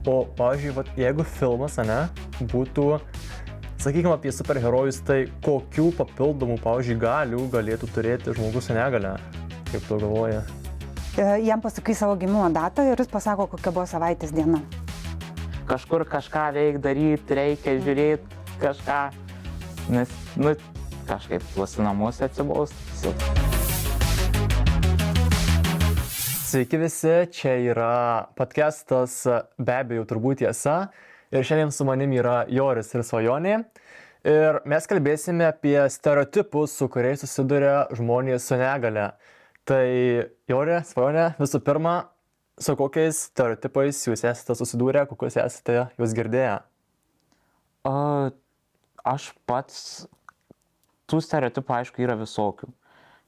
O, pavyzdžiui, jeigu filmas, būtų, sakykime, apie superherojus, tai kokių papildomų, pavyzdžiui, galių galėtų turėti žmogus su negale? Kaip tu galvoji? Jam pasakai savo gimimo datą ir jis pasako, kokia buvo savaitės diena. Kažkur kažką daryti, reikia žiūrėti kažką, nes, kažkaip tuose namuose atsibausti. Sveiki visi, čia yra podcastas Be abejo turbūt tiesa ir šiandien su manim yra Joris ir Svajonė ir mes kalbėsime apie stereotipus, su kuriais susiduria žmonės su negale. Tai Jorė, Svajonė, visų pirma, su kokiais stereotipais jūs esate susidūrę, kokius esate jūs girdėję? Aš pats, tų stereotipų aišku yra visokių.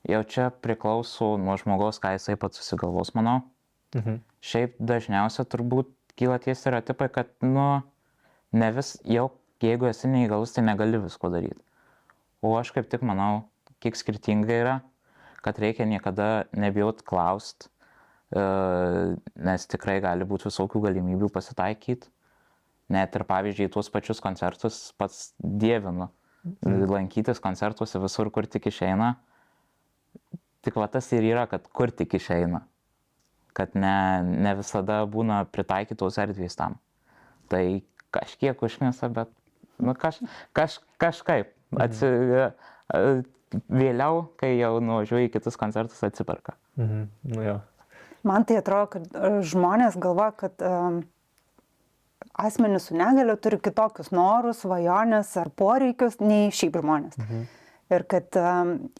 Jau čia priklauso nuo žmogaus, ką jisai pats susigalvos, manau. Šiaip dažniausia turbūt kyla tie stereotipai, kad, ne vis, jau jeigu esi neįgalus, tai negali visko daryti. O aš kaip tik manau, kiek skirtingai yra, kad reikia niekada nebijot klaust, nes tikrai gali būti visokių galimybių pasitaikyti. Net ir pavyzdžiui, tuos pačius koncertus pats dievinu. Lankytis koncertuose visur, kur tik išeina. Tik tas ir yra, kad kur tik išeina. Kad ne visada būna pritaikytos erdvės tam. Tai kažkiek užknisa, bet kažkaip. Vėliau, kai jau nuvažiuoju į kitus koncertus, atsiperka. Jo. Man tai atrodo, kad žmonės galvoja, kad asmenys su negale turi kitokius norus, svajonės ar poreikius nei šiaip žmonės. Ir kad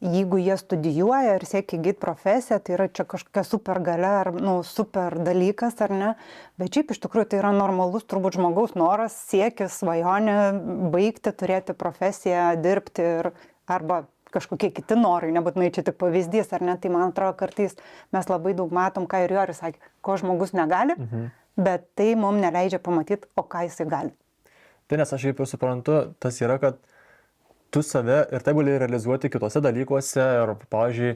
jeigu jie studijuoja ir siekia įgyti profesiją, tai yra čia kažkokia super galia ar super dalykas, ar ne. Bet šiaip iš tikrųjų tai yra normalus turbūt žmogaus noras, siekis, svajonė baigti, turėti profesiją, dirbti arba kažkokie kiti norai, nebūtinai čia tik pavyzdys, ar ne. Tai man atrodo, kartais mes labai daug matom, ką ir Joris sakė, ko žmogus negali, bet tai mums neleidžia pamatyti, o ką jisai gali. Tai nes aš jau suprantu, tas yra, kad tu save ir tai gali realizuoti kitose dalykuose ir, pavyzdžiui,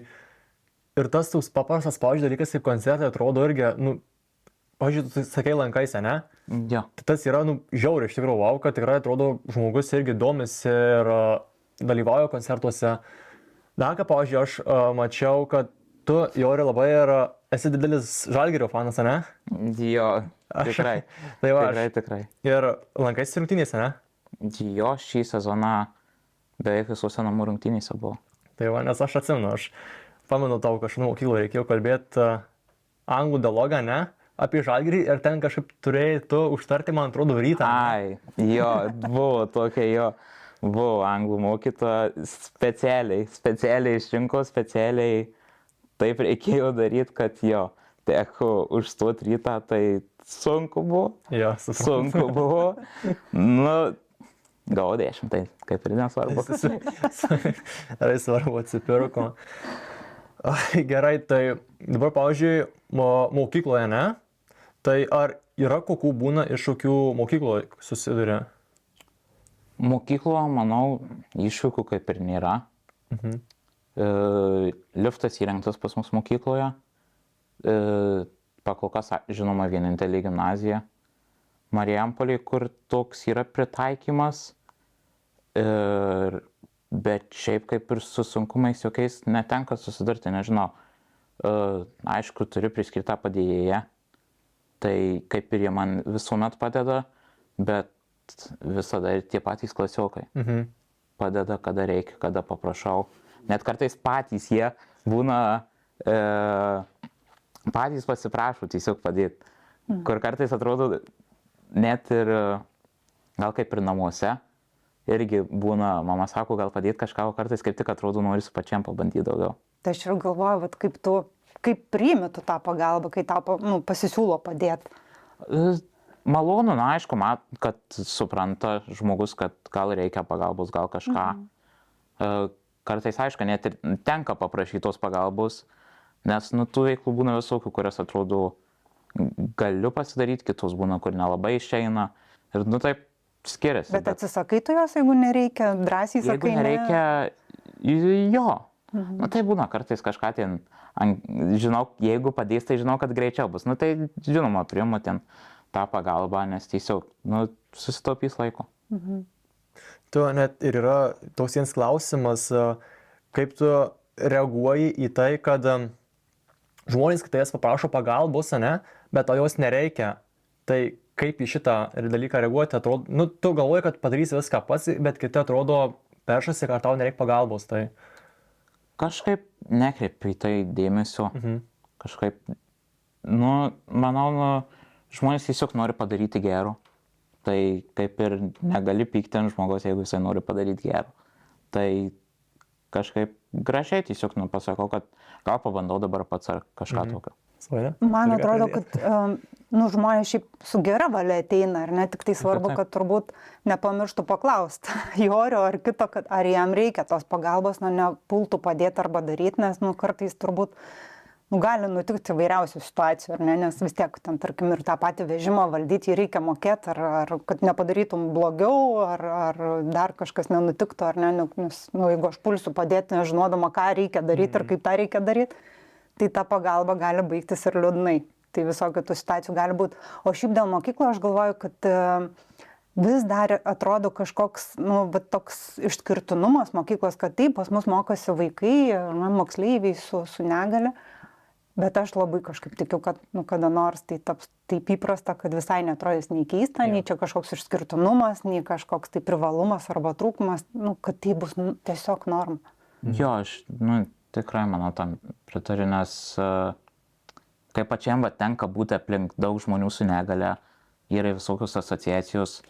ir tas toks paprastas, pavyzdžiui, dalykas kaip koncertai atrodo irgi, pavyzdžiui, tu sakai lankaisi, ne? Jo. Tas yra, žiauriai, iš tikrųjų, wow, kad tikrai atrodo žmogus irgi domisi ir dalyvauja koncertuose. Dar ką, pavyzdžiui, aš mačiau, kad tu, Jori, labai esi didelis Žalgirio fanas, ne? Jo, tikrai. Tai va, tikrai. Ir lankaisi rungtynėse, ne? Jo, šį sezoną beveik visuose namų rungtynėse buvo. Tai va, nes aš atsimenu, aš pamenu tau kažkaip mokykloje reikėjo kalbėti anglų dialogą, ne? Apie Žalgirį ir ten kažkaip turėjai tu užtarti, man atrodo, rytą. Ai, jo, buvo tokia, jo. Buvo anglų mokytoja, specialiai išrinko, specialiai taip reikėjo daryti, kad jo, teko užstoti rytą, tai sunku buvo. Jo, sunku buvo. Gavau 10, tai kaip ir nesvarbu. Gerai, svarbu atsipirko. Gerai, tai dabar, pavyzdžiui, mokykloje, ne? Tai ar yra kokių būna iššūkių mokykloje susiduria? Mokykloje, manau, iššūkių kaip ir nėra. Liftas įrengtas pas mus mokykloje. Pakol kas, žinoma, vienintelė gimnazija Marijampolėje, kur toks yra pritaikymas. Bet šiaip kaip ir su sunkumais jokiais netenka susidurti, nežinau. Aišku, turiu priskirtą padėjėją. Tai kaip ir jie man visuomet padeda, bet visada ir tie patys klasiokai. Padeda, kada reikia, kada paprašau. Net kartais patys jie būna, patys pasiprašo tiesiog padėti. Kur kartais atrodo, net ir gal kaip ir namuose, irgi būna, mama sako, gal padėti kažką, o kartais kaip tik atrodo, nori su pačiam pabandyti daugiau. Tai aš ir galvoju, kaip priimi tu tą pagalbą, kai tau pasisiūlo padėti. Malonu, aišku, kad supranta žmogus, kad gal reikia pagalbos, gal kažką. Kartais, aišku, net ir tenka paprašyti tos pagalbos, nes tų veiklų būna visokių, kurias atrodo galiu pasidaryti, kitus būna, kur nelabai išeina. Ir taip skiriasi. Bet atsisakai tu jos, jeigu nereikia, drąsiai sakai? Jeigu nereikia, jo. Tai būna kartais kažką ten, žinau, jeigu padės, tai žinau, kad greičiau bus. Tai žinoma, priimu ten tą pagalbą, nes tiesiog, susitaupys laiko. Tu net ir yra toks vienas klausimas, kaip tu reaguoji į tai, kad žmonės kitais paprašo pagalbos, ne, bet to jos nereikia. Tai kaip į šitą dalyką reaguoti, atrodo, tu galvoji, kad padarysi viską pats, bet kiti atrodo peršasi, kad tau nereikia pagalbos. Tai... Kažkaip nekreipiu į tai dėmesio. Kažkaip, manau, žmonės tiesiog nori padaryti gero. Tai kaip ir negali pykti ant žmogaus, jeigu jisai nori padaryti gero. Tai kažkaip gražiai tiesiog pasakau, kad gal pabandau dabar pats ar kažką tokio. Man atrodo, kad žmonės šiaip su gera valia ateina, ar ne, tik tai svarbu, kad turbūt nepamirštų paklausti Jorio ar kito, kad ar jam reikia tos pagalbos, nepultų padėti arba daryti, nes kartais turbūt gali nutikti įvairiausių situacijų, ar ne, nes vis tiek ten, tarkim, ir tą patį vežimą valdyti jį reikia mokėti, ar kad nepadarytum blogiau, ar dar kažkas nenutiktų, ar ne, nes jeigu aš pulsiu padėti, nežinodama, ką reikia daryti ir kaip tą reikia daryti, tai ta pagalba gali baigtis ir liūdnai. Tai visokių tų situacijų gali būti. O šiaip dėl mokyklo aš galvoju, kad vis dar atrodo kažkoks, toks išskirtinumas mokyklos, kad taip, pas mus mokosi vaikai, moksleiviai su negale. Bet aš labai kažkaip tikiu, kad kada nors tai taps taip įprasta, kad visai netrodys nei keista, nei čia kažkoks išskirtinumas, nei kažkoks tai privalumas arba trūkumas, kad tai bus tiesiog norma. Jo, aš tikrai manau tam pritariu, nes kaip pačiam tenka būti aplink daug žmonių su negale, yra visokios asociacijos,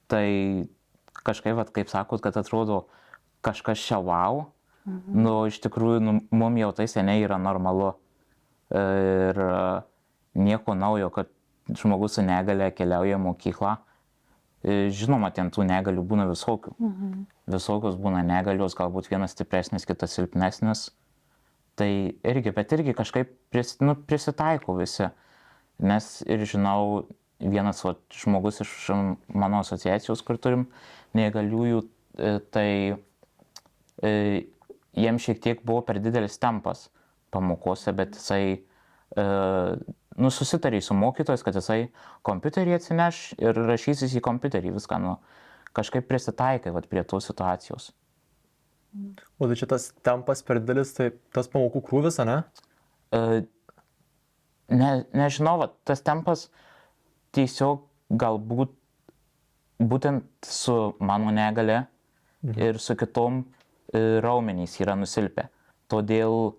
tai kažkaip, kaip sakot, kad atrodo kažkas čia wow, iš tikrųjų mums jau tai seniai yra normalu. Ir nieko naujo, kad žmogus su negale keliauja į mokyklą. Žinoma, ten tų negalių būna visokių. Visokios būna negalios, galbūt vienas stipresnis, kitas silpnesnis. Tai bet irgi kažkaip prisitaiko visi. Nes ir žinau, vienas žmogus iš mano asociacijos, kur turim negaliųjų, tai jiems šiek tiek buvo per didelis tempas pamokose, bet jisai susitarė su mokytojais, kad jisai kompiuterį atsineš ir rašysis į kompiuterį viską, kažkaip prisitaikai prie tos situacijos. O tai čia tas tempas per didelis, tai tas pamokų krūvis, ne? Nežinau, tas tempas tiesiog galbūt būtent su mano negale ir su kitom raumenys yra nusilpę. Todėl,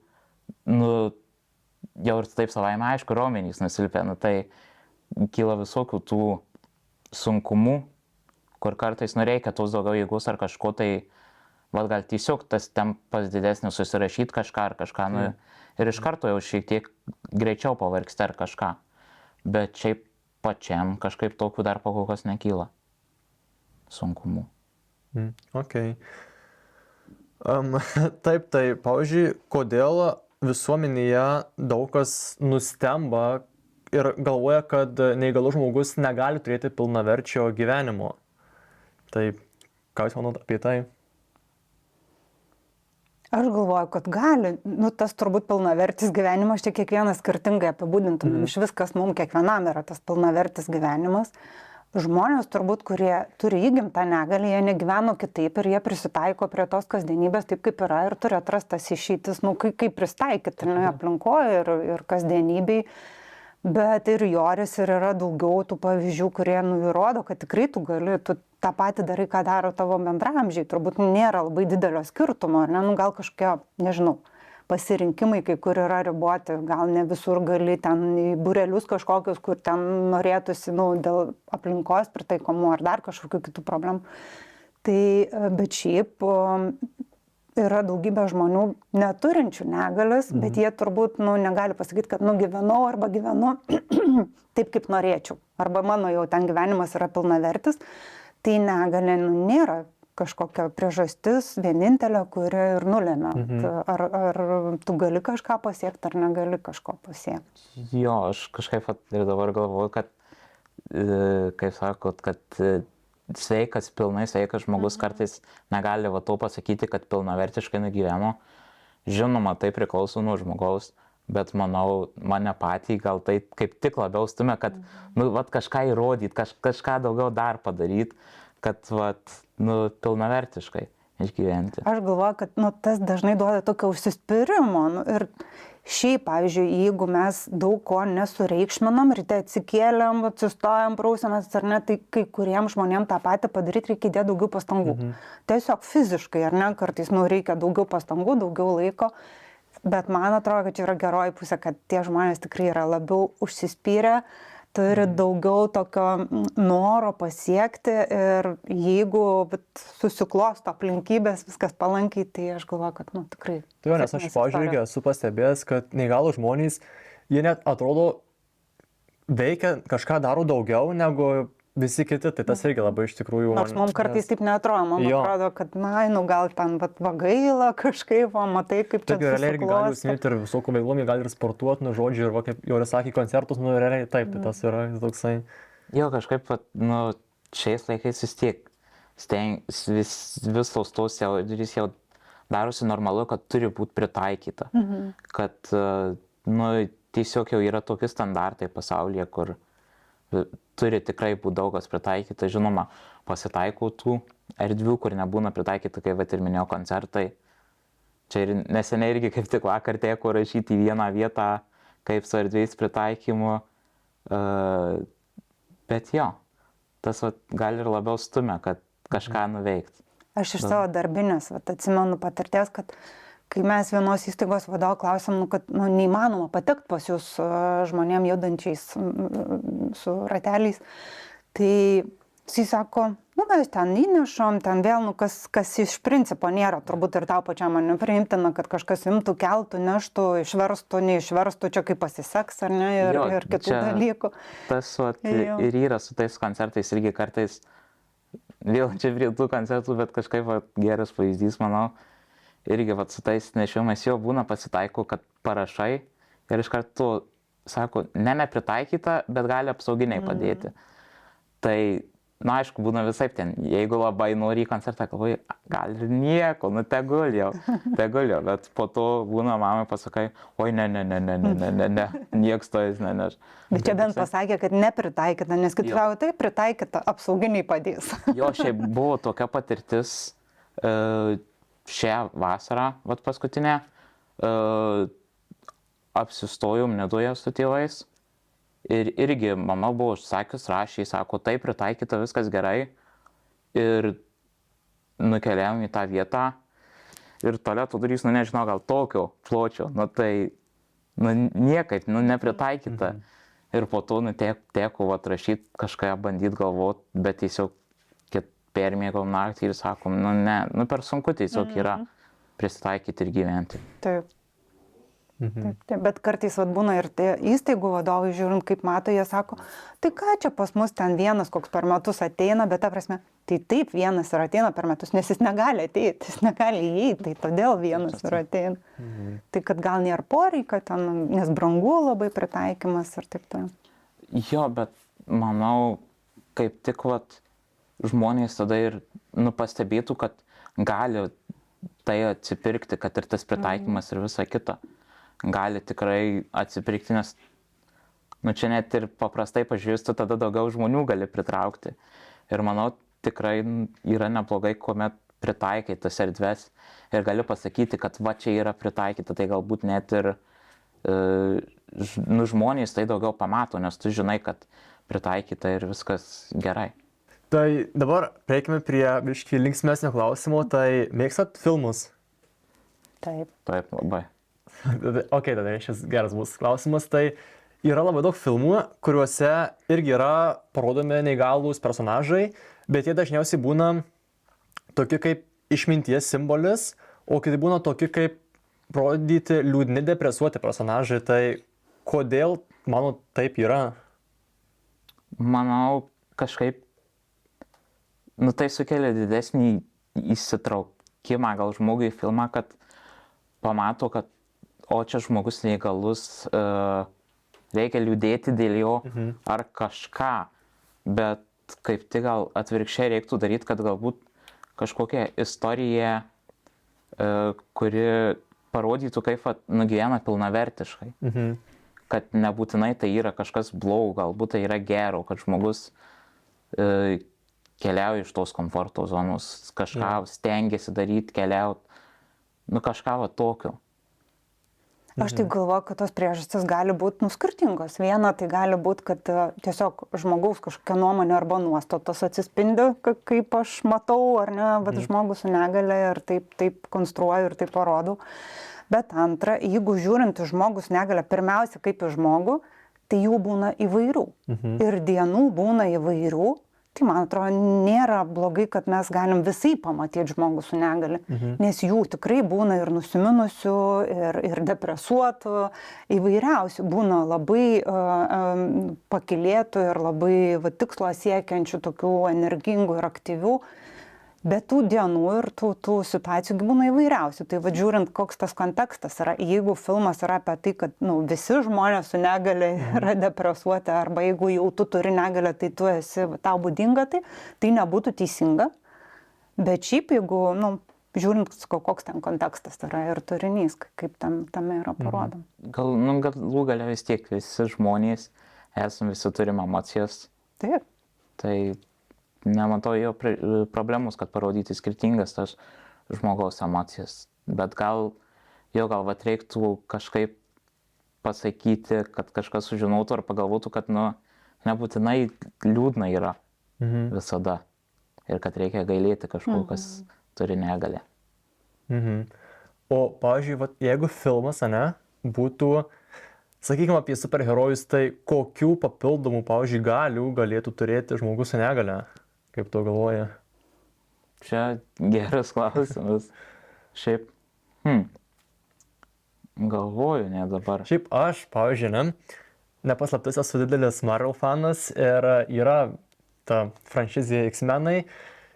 jau ir taip savaime aišku, raumenys nusilpę, tai kyla visokių tų sunkumų, kur kartais reikia tos daugiau jėgos ar kažko, tai gal tiesiog tas tempas didesnis susirašyti kažką ar kažką, ir iš karto jau šiek tiek greičiau pavargsti ar kažką. Bet šiaip pačiam kažkaip tokių dar kol kas nekyla sunkumų. Okay. Taip, tai, pavyzdžiui, kodėl visuomenėje daug kas nustemba ir galvoja, kad neįgalus žmogus negali turėti pilnaverčio gyvenimo. Tai ką jūs manot apie tai? Aš galvoju, kad gali. Tas turbūt pilnavertis gyvenimas, čia kiekvienas skirtingai apibūdintumėm. Iš viskas mums kiekvienam yra tas pilnavertis gyvenimas. Žmonės turbūt, kurie turi įgimtą negalę, jie negyveno kitaip ir jie prisitaiko prie tos kasdienybės taip, kaip yra ir turi atrastas išeitis, kaip pristaikyti aplinkoje ir kasdienybei. Bet ir Joris ir yra daugiau tų pavyzdžių, kurie įrodo, kad tikrai tu gali, tu tą patį darai, ką daro tavo bendramžiai. Turbūt nėra labai didelio skirtumo, ar ne? Gal kažkokie, nežinau, pasirinkimai, kai kur yra riboti, gal ne visur gali ten į būrelius kažkokius, kur ten norėtųsi, dėl aplinkos pritaikomų ar dar kažkokių kitų problemų. Tai, bet šiaip yra daugybė žmonių neturinčių negalias, bet jie turbūt, negali pasakyti, kad gyvenau arba gyvenu taip, kaip norėčiau. Arba mano jau ten gyvenimas yra pilnavertis, tai negalė nėra kažkokia priežastis vienintelė, kuri ir nulėmė. Ar tu gali kažką pasiekti, ar negali kažko pasiekti? Jo, aš kažkaip ir dabar galvoju, kad, kaip sakot, kad sveikas, pilnai sveikas žmogus kartais negali to pasakyti, kad pilnavertiškai nugyveno. Žinoma, tai priklauso nuo žmogaus. bet manau, mane patį gal tai kaip tik labiau stumia, kad, nu, vat kažką įrodyti, kažką daugiau dar padaryti, kad, vat, nu, pilnavertiškai išgyventi. Aš galvoju, kad nu, tas dažnai duoda tokio užsispyrimo. Nu, ir šiaip, pavyzdžiui, jeigu mes daug ko nesureikšminam, ryte atsikėlėm, atsistojam, prausiamės ar ne, tai kai kuriems žmonėms tą patį padaryti reikia įdėti daugiau pastangų. Tiesiog fiziškai, ar ne, kartais nu, reikia daugiau pastangų, daugiau laiko. Bet man atrodo, kad čia yra geroji pusė, kad tie žmonės tikrai yra labiau užsispyrę, turi daugiau tokio noro pasiekti ir jeigu susiklosto aplinkybės, viskas palankiai, tai aš galvoju, kad nu, tikrai. Tai jo, nes aš pažiūrėjau, esu pastebėjęs, kad neįgalūs žmonės, jie net atrodo veikia, kažką daro daugiau negu visi kiti, tai tas irgi labai iš tikrųjų... Nors mums kartais taip neatrodo, man atrodo, kad, na, nu gal ten gaila kažkaip, o matai, kaip čia susiklosto. Realiai irgi gali užsiimti ir visokių veiklų, gali ir sportuoti, nu, žodžiu, ir va, kaip jau ir sakė, koncertus, nu, realiai taip, tai tas yra toksai... Jo, kažkaip, nu, šiais laikais vis tiek visos tos jaudulys jau darosi normalu, kad turi būti pritaikyta. Kad, nu, tiesiog jau yra tokie standartai pasaulyje, kur turi tikrai būti daugas pritaikyta. Žinoma, pasitaiko tų erdvių, kur nebūna pritaikyta, kaip vat ir minėjau, koncertai. Čia ir neseniai irgi kaip tik vakar teko rašyti į vieną vietą, kaip su erdviais pritaikymu. Bet jo, tas vat, gal ir labiau stumia, kad kažką nuveikti. Aš iš savo darbinės atsimenu patirties, kad kai mes vienos įstaigos vadovo klausėm, nu, kad nu, neįmanoma patekti pas jūs žmonėm judančiais su rateliais, tai jis sako, nu mes ten įnešom, ten vėl, nu, kas iš principo nėra, turbūt ir tau pačiam man nepriimtina, kad kažkas imtų, keltų, neštų, išverstų, neišverstų, čia kaip pasiseks, ar ne, ir kitų dalykų. Tas vat, ir yra su tais koncertais irgi kartais, vėl čia prie tų koncertų, bet kažkaip vat, geras pavyzdys, manau. Irgi vat, su tais nešimais jau būna pasitaiko, kad parašai ir iš karto sako, nepritaikyta, bet gali apsauginiai padėti. Tai, na aišku, būna visai ten, jeigu labai nori į koncertą, galvoji, gal ir nieko, nu tegul jau, bet po to būna mamai pasakai, oi ne, nieks to jis neneš. Bet čia bent pasakė, kad nepritaikyta, nes kiti sako, tai pritaikyta, apsauginiai padės. Jo, šiaip buvo tokia patirtis, šią vasarą, vat paskutinę, apsistojom Nidoje su tėvais ir irgi mama buvo užsakius, rašė, sako, tai pritaikyta, viskas gerai ir nukeliavom į tą vietą ir tualeto durys, nu nežinau, gal tokio pločio, nu tai, nu niekaip, nu nepritaikyta ir po to, nu teko vat rašyti, kažką bandyti galvoti, bet tiesiog permėgom naktį ir sakom, nu ne, nu per sunku tiesiog yra prisitaikyti ir gyventi. Taip. Taip. Bet kartais vat, būna ir tie įstaigų vadovai, žiūrint, kaip mato, jie sako, tai ką čia pas mus ten vienas koks per metus ateina, bet ta prasme, tai taip vienas ir ateina per metus, nes jis negali ateiti, jis negali įeiti, tai todėl vienas ir ateina. Tai kad gal nėra poreikio ten, nes brangu labai pritaikymas ir taip toliau. Jo, bet manau, kaip tik vat, žmonės tada ir pastebėtų, kad gali tai atsipirkti, kad ir tas pritaikymas ir visa kita. Gali tikrai atsipirkti, nes čia net ir paprastai pažiūrėjus, tu tada daugiau žmonių gali pritraukti. Ir manau, tikrai yra neblogai, kuomet pritaikai tas erdves ir gali pasakyti, kad va čia yra pritaikyta, tai galbūt net ir žmonės tai daugiau pamato, nes tu žinai, kad pritaikyta ir viskas gerai. Tai dabar prieikime prie biškį linksmesnio klausimo, tai mėgstat filmus? Taip. Taip, labai. Ok, tada šis geras bus klausimas. Tai yra labai daug filmų, kuriuose irgi yra parodomi neįgalūs personažai, bet jie dažniausiai būna tokie kaip išminties simbolis, o kiti būna tokie kaip rodyti liūdni, depresuoti personažai. Tai kodėl, manau, taip yra? Manau, kažkaip tai sukelia didesnį įsitraukimą gal žmogui į filmą, kad pamato, kad čia žmogus neįgalus, reikia liūdėti dėl jo ar kažką, bet kaip tik gal atvirkščiai reiktų daryti, kad galbūt kažkokia istorija, kuri parodytų, kaip nugyvena pilnavertiškai. Kad nebūtinai tai yra kažkas blogo, galbūt tai yra gero, kad žmogus keliauja iš tos komforto zonos, kažką stengiasi daryti, keliauti, kažką tokio. Aš tai galvoju, kad tos priežastys gali būti skirtingos. Viena tai gali būti, kad tiesiog žmogaus kažkokia nuomonė arba nuostatos atsispindi, kaip aš matau, ar ne, bet žmogus su negale ir taip konstruoju ir taip parodau. Bet antra, jeigu žiūrint į žmogus negalę, pirmiausia kaip į žmogų, tai jų būna įvairių. Ir dienų būna įvairių. Tai man atrodo, nėra blogai, kad mes galim visai pamatyti žmogų su negale, nes jų tikrai būna ir nusiminusių, ir depresuotų, įvairiausių, būna labai pakylėtų ir labai tikslo siekiančių, tokių energingų ir aktyvių. Bet tų dienų ir tų situacijų būna įvairiausių. Tai žiūrint, koks tas kontekstas yra. Jeigu filmas yra apie tai, kad visi žmonės su negale yra depresuoti, arba jeigu jau tu turi negalę, tai tu esi tau būdinga, tai nebūtų teisinga. Bet šiaip, jeigu, žiūrint, koks ten kontekstas yra ir turinys, kaip tame yra parodoma. Galų gale vis tiek visi žmonės, visi turim emocijas. Taip. Tai nematau jo problemos, kad parodyti skirtingas tas žmogaus emocijas. Bet gal reiktų kažkaip pasakyti, kad kažkas sužinotų ar pagalvotų, kad nebūtinai liūdna yra visada. Ir kad reikia gailėti kažko, kas turi negalę. O, pavyzdžiui, jeigu filmas, būtų, sakykime, apie superherojus, tai kokių papildomų, pavyzdžiui, galių galėtų turėti žmogus su negale? Kaip tu galvoji? Čia geras klausimas. Šiaip, galvoju ne dabar. Šiaip aš, pavyzdžiui, nepaslaptis esu didelis Marvel fanas ir yra ta franšizė X-Menai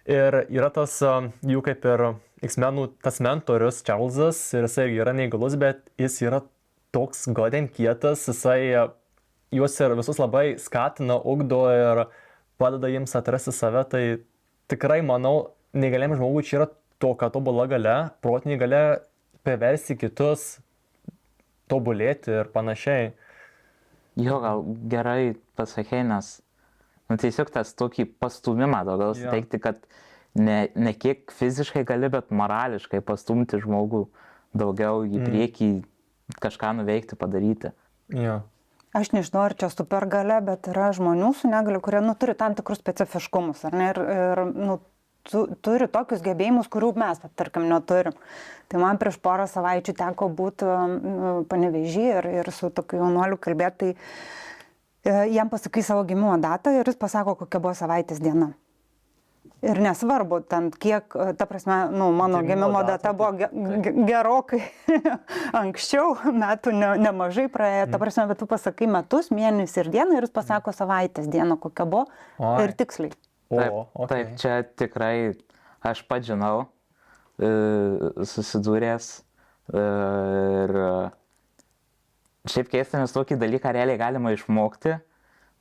ir yra tas jų kaip ir X-Menų tas mentorius Čarlzas ir jisai yra neįgalus, bet jis yra toks godin kietas, jisai juos ir visus labai skatina, ugdo ir padeda jiems atrasti save, tai tikrai manau, neįgaliam žmogui čia yra tokia tobula galia, protinė galia priversti kitus tobulėti ir panašiai. Jo, gal gerai pasakei, nes tiesiog tas tokį pastumimą gal suteikti, kad ne kiek fiziškai gali, bet morališkai pastumti žmogų daugiau į priekį, kažką nuveikti, padaryti. Jo. Aš nežinau, ar čia supergalia, bet yra žmonių su negaliu, kurie turi tam tikrus specifiškumus, ar ne, ir turi tokius gebėjimus, kurių mes, tarkim, neturim. Tai man prieš porą savaičių teko būti Panevėžyje ir su tokiu jaunuoliu kalbėti, tai jam pasakai savo gimimo datą ir jis pasako, kokia buvo savaitės diena. Ir nesvarbu, ten kiek, ta prasme, mano gimimo data buvo gerokai anksčiau, metų nemažai praėjo, ta prasme, bet tu pasakai metus, mėnesį ir dieną ir jis pasako savaitės dieną, kokia buvo ir tiksliai. Taip, čia tikrai aš pats žinau, susidūręs ir šiaip keista, nes tokį dalyką realiai galima išmokti,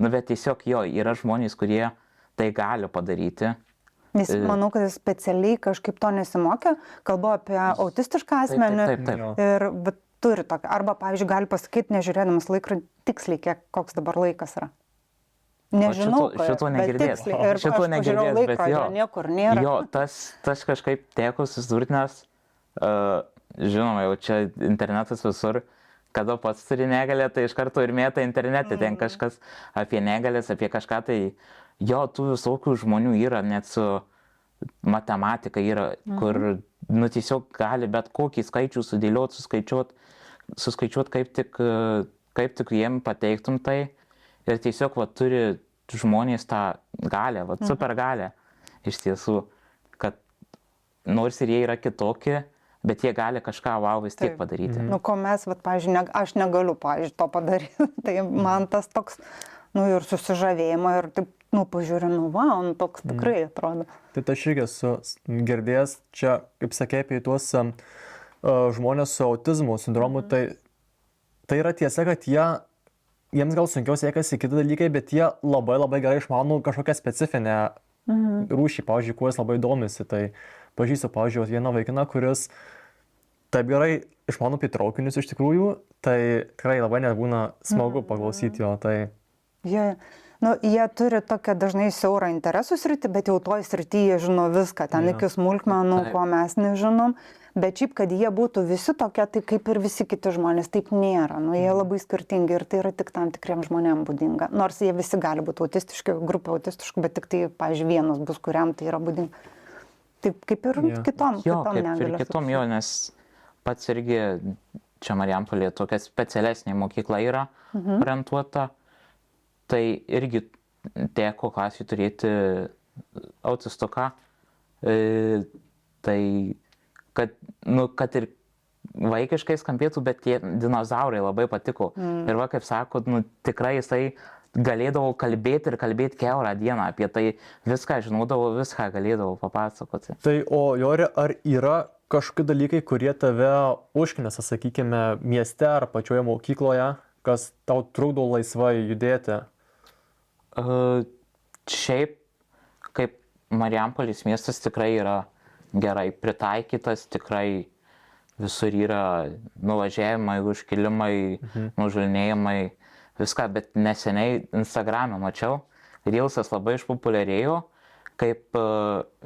bet tiesiog yra žmonės, kurie tai gali padaryti. Nes manau, kad jis specialiai kažkaip to nesimokė, kalbu apie autistišką asmenį ir turi tokią. Arba, pavyzdžiui, gali pasakyti, nežiūrėdamas laikrodį tiksliai, koks dabar laikas yra. Nežinau, šito negirdės. Ir aš pažiūrėjau laikrodį, niekur nėra. Jo, tas kažkaip teko susidurti, nes, žinoma, jau čia internetas visur, kada pats turi negalę, tai iš karto ir mėta internete, ten kažkas apie negalės, apie kažką, tai tų visokių žmonių yra, net su matematika yra, kur tiesiog gali bet kokį skaičių sudėlioti, suskaičiuoti, kaip tik jiem pateiktum tai. Ir tiesiog turi žmonės tą galę, supergalę iš tiesų, kad nors ir jie yra kitokie, bet jie gali kažką vis tiek padaryti. Ko mes, pavyzdžiui, aš negaliu, pavyzdžiui, to padaryti. Tai man tas toks, ir susižavėjimo ir taip, pažiūrėjau, toks tikrai atrodo. Tai aš irgi esu girdėjęs čia, kaip sakė, apie tuos žmonės su autizmo sindromu, tai yra tiesa, kad jiems gal sunkiau sekasi kiti dalykai, bet jie labai labai gerai išmano kažkokią specifinę rūšį, pavyzdžiui, kuo jis labai domisi. Tai pažįstu, pavyzdžiui, vieną vaikiną, kuris taip gerai išmano apie traukinius iš tikrųjų, tai tikrai labai nebūna smagu paklausyti jo. Tai... Jie turi tokią dažnai siaurą interesų sritį, bet jau toj srity jie žino viską, ten iki smulkmenų, ko mes nežinom. Bet šiaip, kad jie būtų visi tokie, tai kaip ir visi kiti žmonės, taip nėra. Jie labai skirtingi ir tai yra tik tam tikriems žmonėms būdinga. Nors jie visi gali būti autistiški, grupė autistiškų, bet tik tai, pavyzdžiui, vienas bus, kuriam tai yra būdinga. Taip kaip ir kitom negalios. Ir kitom jo, nes pats irgi čia Marijampolėje tokia specialesnė mokykla yra orientuota. Tai irgi teko klasėje turėti autistuką. Tai kad ir vaikiškai skambėtų, bet tie dinozaurai labai patiko. Ir va, kaip sako, tikrai jisai galėdavo kalbėti ir kalbėti kiaurą dieną apie tai. Viską žinodavo, viską galėdavo papasakoti. Tai o Jori, ar yra kažkokie dalykai, kurie tave užknisa, sakykime, mieste ar pačioje mokykloje, kas tau trukdo laisvai judėti? Šiaip, kaip Marijampolės miestas tikrai yra gerai pritaikytas, tikrai visur yra nuvažiavimai, užkilimai, nužulnėjimai, viską, bet neseniai Instagram'e mačiau, Reelsas labai išpopuliarėjo, kaip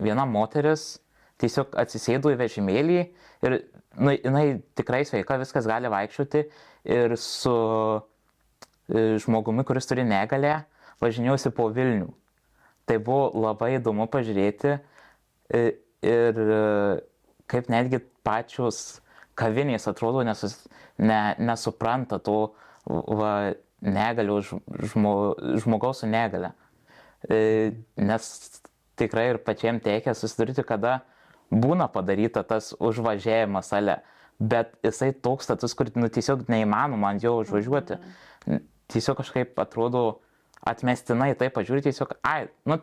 viena moteris tiesiog atsisėdo į vežimėlį ir jinai tikrai sveika, viskas gali vaikščioti ir su žmogumi, kuris turi negalią, važinėjausi po Vilnių. Tai buvo labai įdomu pažiūrėti ir kaip netgi pačios kavinės atrodo nesupranta to negalio žmogaus su negalia. Nes tikrai ir pačiam tekia susidurti, kada būna padaryta tas užvažiavimas ale, bet jisai toks status, kur tiesiog neįmanoma ant jo užvažiuoti. Tiesiog kažkaip atrodo atmestinai tai pažiūrėti, tiesiog,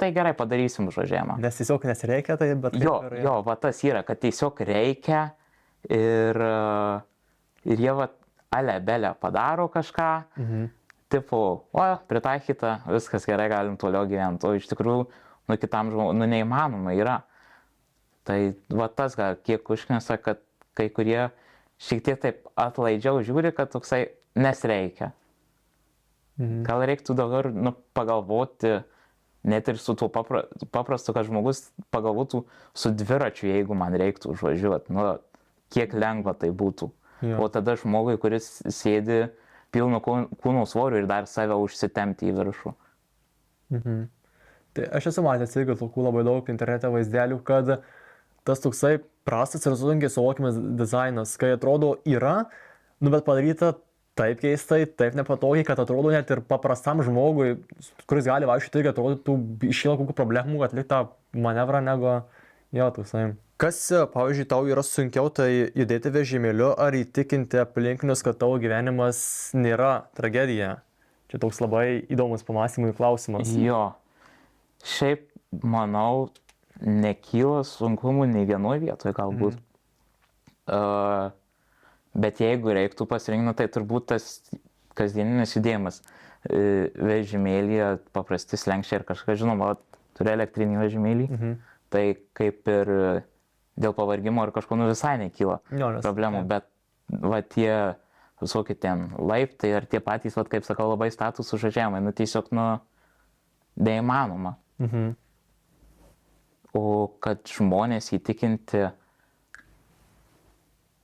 tai gerai padarysim užvažiavimą. Nes tiesiog nesreikia, tai bet... Jo, va tas yra, kad tiesiog reikia ir jie va ale-belę padaro kažką, tipo, pritaikyta, viskas gerai, galim toliau gyventi, o iš tikrųjų, kitam žmogui, neįmanoma yra. Tai va tas gal kiek užknisa, kad kai kurie šiek tiek taip atlaidžiau žiūri, kad toksai nesreikia. Gal reiktų dabar pagalvoti, net ir su tuo paprastu, kad žmogus pagalvotų su dviračiu, jeigu man reiktų užvažiuoti, kiek lengva tai būtų. Jo. O tada žmogui, kuris sėdi pilnu kūno svoriu ir dar save užsitempti į viršų. Tai aš esu matęs irgi tokių labai daug internete vaizdelių, kad tas toksai prastas ir sunkiai suvokiamas dizainas, kai atrodo yra, bet padaryta taip keistai, taip nepatogiai, kad atrodo net ir paprastam žmogui, kuris gali vaikščioti, irgi atrodytų iškyla kokių problemų atlikti tą manevrą negu toksai. Kas, pavyzdžiui, tau yra sunkiau, tai judėti vežimėliu ar įtikinti aplinkinius, kad tavo gyvenimas nėra tragedija? Čia toks labai įdomus pamąstymui klausimas. Jo, šiaip manau, nekyla sunkumų nei vienoje vietoje galbūt. Bet jeigu reiktų pasirinkti, tai turbūt tas kasdieninis judėjimas. Vežimėlyje paprasti slenkščiai ir kažką, žinoma, turiu elektrinį vežimėlį, tai kaip ir dėl pavargimo ar kažko visai nekyla problemų, bet tie visokie ten laiptai ar tie patys, kaip sakau, labai status užvažiavimai, tiesiog neįmanoma. O kad žmonės įtikinti,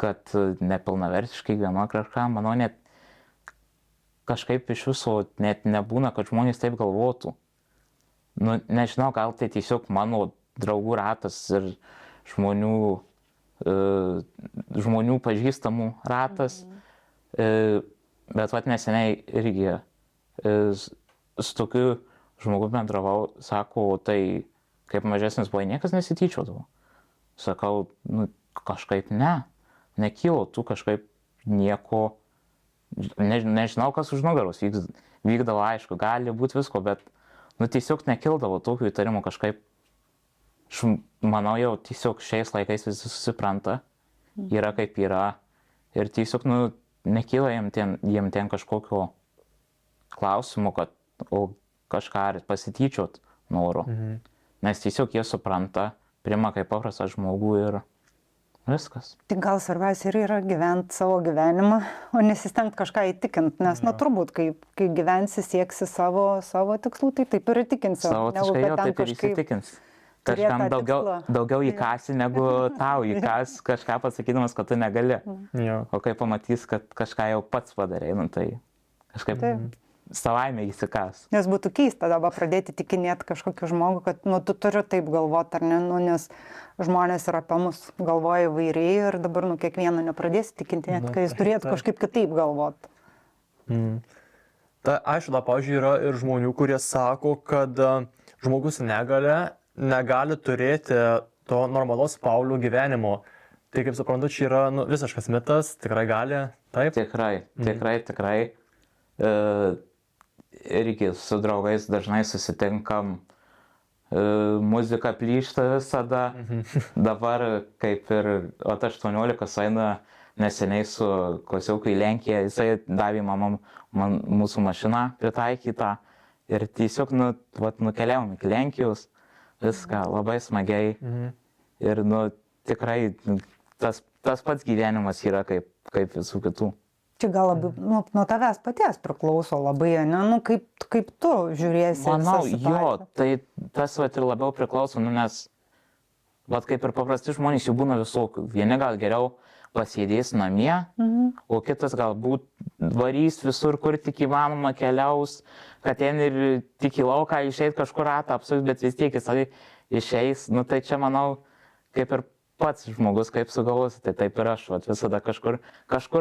kad nepilnavertiškai gyvenu kažką, manau, net kažkaip iš viso net nebūna, kad žmonės taip galvotų. Nežinau, gal tai tiesiog mano draugų ratas ir žmonių pažįstamų ratas, bet neseniai irgi su tokiu žmogu bendravau, sako, tai kaip mažesnis buvo, niekas nesityčiodavo. Sakau, kažkaip nekylo, tu kažkaip nieko, nežinau, kas už nugaros vykdavo, aišku, gali būti visko, bet tiesiog nekildavo tokių įtarimų kažkaip. Manau, jau tiesiog šiais laikais visi susipranta, yra kaip yra ir tiesiog nekyla jiem ten kažkokio klausimo, kad kažką pasityčiot noro. Nes tiesiog jie supranta, priima kaip paprastą žmogų ir Viskas. Tai gal svarbiausia ir yra gyventi savo gyvenimą, o nesistengti kažką įtikinti, nes, na, turbūt, kai gyvensi, sieksi savo tikslų, tai taip ir įtikinsi. Savotiškai jo, taip ir įsitikins. Kažkam daugiau įkasi, negu tau įkas, kažką pasakydamas, kad tu negali. O kai pamatys, kad kažką jau pats padarei, nu, tai kažkaip savaime įsikas. Nes būtų keista dabar pradėti tikinėti kažkokį žmogų, kad, nu, tu turi taip galvoti, ar ne, nu, nes žmonės ir apie mus galvoja įvairiai ir dabar, nu, kiekvieną nepradėsi tikinti, net kai jis turėtų kažkaip kitaip galvoti. Tai aišku, pavyzdžiui, yra ir žmonių, kurie sako, kad žmogus negali turėti to normalaus Paulių gyvenimo. Tai kaip suprantu, čia yra visiškas mitas, tikrai gali, taip? Tikrai. Irgi su draugais dažnai susitinkam, muzika plyšta visada. Dabar kaip ir 18 eina neseniai su klasiauku į Lenkiją, jisai davė man mūsų mašiną pritaikytą ir tiesiog nukeliavom iki Lenkijos, viską labai smagiai ir tikrai tas pats gyvenimas yra kaip visų kitų. Čia gal labiau nuo tavęs paties priklauso labai, ne? Nu, kaip tu žiūrėsi. Manau, jo, tai tas ir labiau priklauso, nes kaip ir paprasti žmonės jų būna visokių. Vieni gal geriau pasėdės namie, o kitas galbūt varys visur, kur tik įmanoma, keliaus, kad ten ir tik į lauką išeit kažkur ratą apsuks, bet vis tiek jisai išeis. Nu tai čia manau, kaip ir pats žmogus, kaip sugalvos, tai taip ir aš, visada kažkur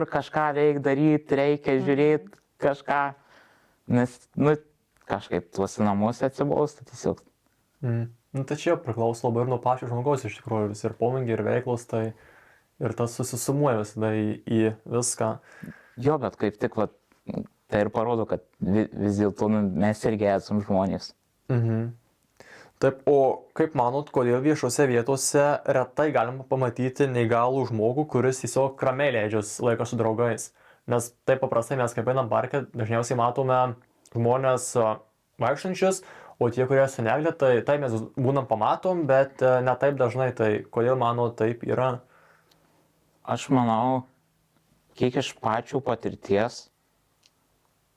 kažką daryti, reikia žiūrėti kažką, nes, kažkaip tuose namuose atsibausti tiesiog. Tai čia priklauso labai ir nuo pačio žmogaus iš tikrųjų, visi ir pomėgiai, ir veiklos, tai ir tas susisumuoja visada į viską. Jo, bet kaip tik, tai ir parodo, kad vis dėlto mes irgi esam žmonės. Taip, o kaip manot, kodėl viešose vietose retai galima pamatyti neįgalų žmogų, kuris tiesiog ramiai leidžia laiką su draugais? Nes taip paprastai mes kaip einam parke, dažniausiai matome žmonės vaikštančius, o tie, kurie su negalia, tai mes būnam pamatom, bet ne taip dažnai. Tai kodėl manot taip yra? Aš manau, kiek iš pačių patirties,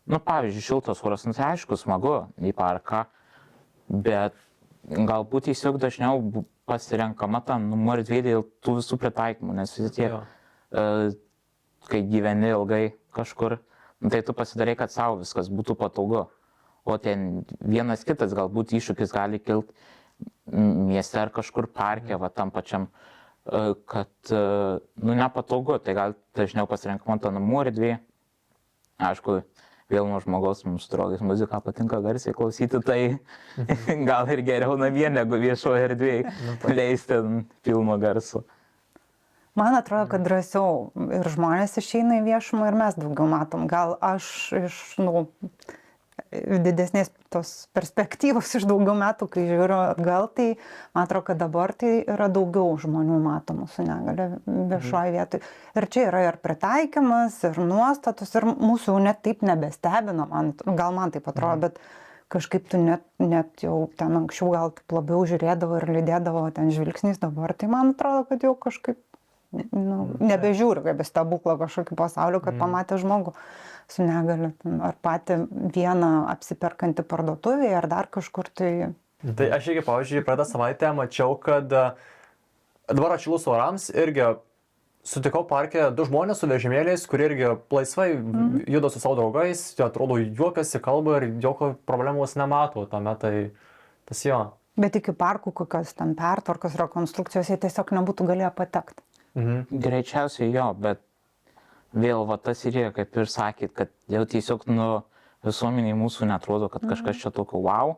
pavyzdžiui, šiltas oras, tai aišku, smagu į parką, bet galbūt tiesiog dažniau pasirenkama ta namų erdvė dėl tų visų pritaikymų, nes vis tiek, kai gyveni ilgai kažkur, tai tu pasidarai, kad savo viskas būtų patogu. O ten vienas kitas galbūt iššūkis gali kilti mieste ar kažkur parke, tam pačiam, kad nepatogu, tai gal dažniau pasirenkama ta namų erdvė. Aišku, vėl nuo žmogaus mums draugais muziką patinka garsiai klausyti, tai gal ir geriau namie negu viešoje erdvėje leisti pilno garso. Man atrodo, kad drąsiau ir žmonės išeina į viešumą ir mes daugiau matom. Gal aš iš didesnės tos perspektyvos iš daugiau metų, kai žiūriu atgal, tai man atrodo, kad dabar tai yra daugiau žmonių matomų su negalia viešoje vietoje. Ir čia yra ir pritaikymas, ir nuostatos, ir mūsų jau net taip nebestebina, gal man taip atrodo, bet kažkaip tu net jau ten anksčiau gal taip labiau žiūrėdavo ir lydėdavo ten žvilgsniais, dabar tai man atrodo, kad jau kažkaip nebežiūri kaip į stebuklą kažkokį pasaulio, kad pamatė žmogų su negalia, ar patį vieną apsiperkantį parduotuvėje, ar dar kažkur tai. Tai aš irgi, pavyzdžiui, praeitą savaitę mačiau, kad dabar atšilus orams irgi sutikau parke du žmonės su vežimėliais, kurie irgi laisvai juda su savo draugais, jie atrodo juokiasi, kalba ir jokio problemos nemato tame, tai tas jo. Bet iki parkų kokios ten pertvarkos, rekonstrukcijos jie tiesiog nebūtų galėję patekti. Greičiausiai jo, bet vėl tas ir yra, kaip ir sakyt, kad jau tiesiog visuomeniai mūsų netrodo, kad kažkas čia tokio wow.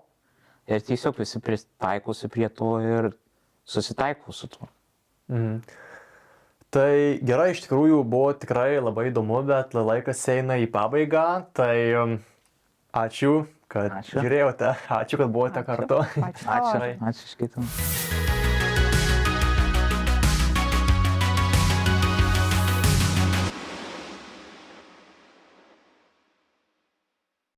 Ir tiesiog visi pritaikosi prie to ir susitaiko su tuo. Tai gerai, iš tikrųjų buvo tikrai labai įdomu, bet laikas eina į pabaigą. Tai ačiū, kad žiūrėjote. Ačiū, kad buvote kartu. Ačiū, iškaitam.